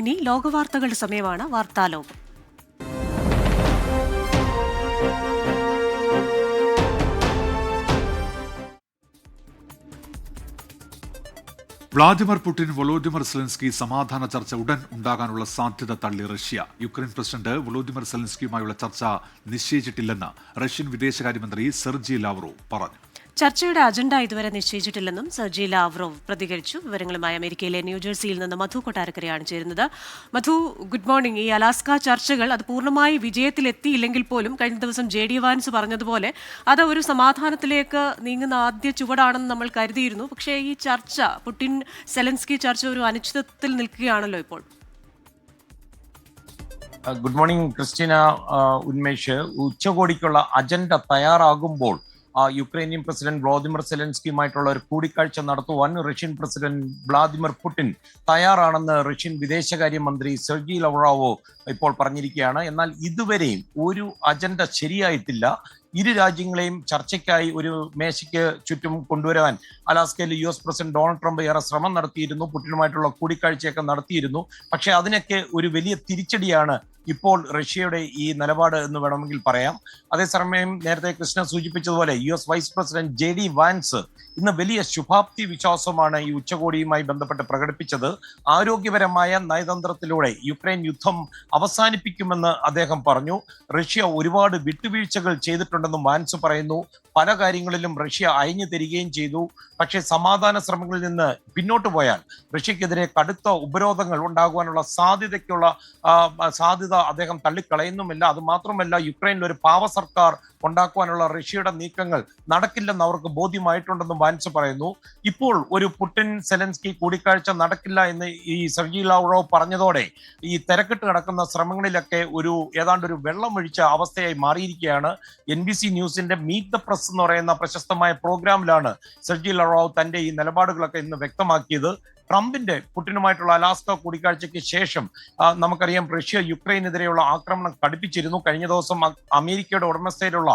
ഇനി ലോകവാർത്തകളുടെ സമയമാണ്. വാർത്താലോകം. Vladimir Putin Volodymyr Zelensky സമാധാന ചർച്ച ഉടൻ ഉണ്ടാകാനുള്ള സാധ്യത തള്ളി റഷ്യ. യുക്രൈൻ പ്രസിഡന്റ് വൊളോദിമിർ സെലൻസ്കിയുമായുള്ള ചർച്ച നിശ്ചയിച്ചിട്ടില്ലെന്ന് റഷ്യൻ വിദേശകാര്യമന്ത്രി സെർജി ലാവ്റോവ് പറഞ്ഞു. ചർച്ചയുടെ അജണ്ട ഇതുവരെ നിശ്ചയിച്ചിട്ടില്ലെന്നും സെർജി ലാവ്റോവ് പ്രതികരിച്ചു. വിവരങ്ങളുമായി അമേരിക്കയിലെ ന്യൂജേഴ്സിയിൽ നിന്ന് മധു കൊട്ടാരക്കരയാണ് ചേരുന്നത്. മധു, ഗുഡ് മോർണിംഗ്. ഈ അലാസ്ക ചർച്ചകൾ അത് പൂർണ്ണമായി വിജയത്തിലെത്തിയില്ലെങ്കിൽ പോലും കഴിഞ്ഞ ദിവസം JD വാൻസ് പറഞ്ഞതുപോലെ അത് ഒരു സമാധാനത്തിലേക്ക് നീങ്ങുന്ന ആദ്യ ചുവടാണെന്ന് നമ്മൾ കരുതിയിരുന്നു. പക്ഷേ ഈ ചർച്ച, പുടിൻ സെലൻസ്കി ചർച്ച ഒരു അനിശ്ചിതത്വത്തിൽ നിൽക്കുകയാണല്ലോ ഇപ്പോൾ. Good morning Christina, Unmesh. ഉച്ചകോടിക്കുള്ള അജണ്ട തയ്യാറാകുമ്പോൾ യുക്രൈനിയൻ പ്രസിഡന്റ് വ്ളാദിമിർ സെലൻസ്കിയുമായിട്ടുള്ള ഒരു കൂടിക്കാഴ്ച നടത്തുവാൻ റഷ്യൻ പ്രസിഡന്റ് വ്ളാദിമിർ പുടിൻ തയ്യാറാണെന്ന് റഷ്യൻ വിദേശകാര്യമന്ത്രി സെർജി ലാവ്റോവ് ഇപ്പോൾ പറഞ്ഞിരിക്കുകയാണ്. എന്നാൽ ഇതുവരെയും ഒരു അജണ്ട ശരിയായിട്ടില്ല. ഇരു രാജ്യങ്ങളെയും ചർച്ചയ്ക്കായി ഒരു മേശയ്ക്ക് ചുറ്റും കൊണ്ടുവരാൻ അലാസ്കയിൽ US പ്രസിഡന്റ് ഡൊണാൾഡ് ട്രംപ് ഏറെ ശ്രമം നടത്തിയിരുന്നു. പുടിനുമായിട്ടുള്ള കൂടിക്കാഴ്ചയൊക്കെ നടത്തിയിരുന്നു. പക്ഷേ അതിനൊക്കെ ഒരു വലിയ തിരിച്ചടിയാണ് ഇപ്പോൾ റഷ്യയുടെ ഈ നിലപാട് എന്ന് വേണമെങ്കിൽ പറയാം. അതേസമയം നേരത്തെ കൃഷ്ണ സൂചിപ്പിച്ചതുപോലെ US vice president JD Vance ഇന്ന് വലിയ ശുഭാപ്തി വിശ്വാസമാണ് ഈ ഉച്ചകോടിയുമായി ബന്ധപ്പെട്ട് പ്രകടിപ്പിച്ചത്. ആരോഗ്യപരമായ നയതന്ത്രത്തിലൂടെ യുക്രൈൻ യുദ്ധം അവസാനിപ്പിക്കുമെന്ന് അദ്ദേഹം പറഞ്ഞു. റഷ്യ ഒരുപാട് വിട്ടുവീഴ്ചകൾ ചെയ്തിട്ടുണ്ടെന്നും വാൻസ് പറയുന്നു. പല കാര്യങ്ങളിലും റഷ്യ അയഞ്ഞു തരികയും ചെയ്തു. പക്ഷേ സമാധാന ശ്രമങ്ങളിൽ നിന്ന് പിന്നോട്ട് പോയാൽ റഷ്യക്കെതിരെ കടുത്ത ഉപരോധങ്ങൾ ഉണ്ടാകുവാനുള്ള സാധ്യത അദ്ദേഹം തള്ളിക്കളയുന്നുമില്ല. അത് മാത്രമല്ല, യുക്രൈനിൽ ഒരു പാവ സർക്കാർ ഉണ്ടാക്കുവാനുള്ള റഷ്യയുടെ നീക്കങ്ങൾ നടക്കില്ലെന്ന് അവർക്ക് ബോധ്യമായിട്ടുണ്ടെന്നും വാൻസ് പറയുന്നു. ഇപ്പോൾ ഒരു പുടിൻ സെലൻസ്കി കൂടിക്കാഴ്ച നടക്കില്ല എന്ന് ഈ സെർജി ലാവ്റോവ് പറഞ്ഞതോടെ ഈ തിരക്കിട്ട് കിടക്കുന്ന ശ്രമങ്ങളിലൊക്കെ ഏതാണ്ട് ഒരു വെള്ളമൊഴിച്ച അവസ്ഥയായി മാറിയിരിക്കുകയാണ്. NBC ന്യൂസിന്റെ മീറ്റ് ദ പ്രസ് എന്ന് പറയുന്ന പ്രശസ്തമായ പ്രോഗ്രാമിലാണ് സെർജി ലാവ്റോവ് തന്റെ ഈ നിലപാടുകളൊക്കെ ഇന്ന് വ്യക്തമാക്കിയത്. ട്രംപിന്റെ പുടിനുമായിട്ടുള്ള അലാസ്ക കൂടിക്കാഴ്ചയ്ക്ക് ശേഷം നമുക്കറിയാം റഷ്യ യുക്രൈനെതിരെയുള്ള ആക്രമണം കടുപ്പിച്ചിരുന്നു. കഴിഞ്ഞ ദിവസം അമേരിക്കയുടെ ഉടമസ്ഥയിലുള്ള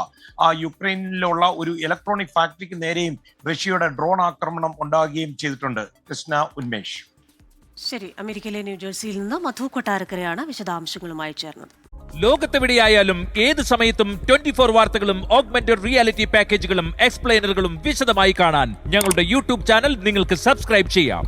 യുക്രൈനിലുള്ള ഒരു ഇലക്ട്രോണിക് ഫാക്ടറിക്ക് നേരെയും റഷ്യയുടെ ഡ്രോൺ ആക്രമണം ഉണ്ടാകുകയും ചെയ്തിട്ടുണ്ട്. കൃഷ്ണ, ഉന്മേഷ്. ശരി, അമേരിക്കയിലെ ന്യൂജേഴ്സിയിൽ നിന്ന് മധു കൊട്ടാരക്കരയാണ് വിശദാംശങ്ങളുമായി ചേർന്നത്. ലോകത്തെവിടെയായാലും ഏത് സമയത്തും 24 വാർത്തകളും ഓഗ്മെന്റഡ് റിയാലിറ്റി പാക്കേജുകളും എക്സ്പ്ലെയിനറുകളും വിശദമായി കാണാൻ ഞങ്ങളുടെ YouTube ചാനൽ നിങ്ങൾക്ക് സബ്സ്ക്രൈബ് ചെയ്യാം.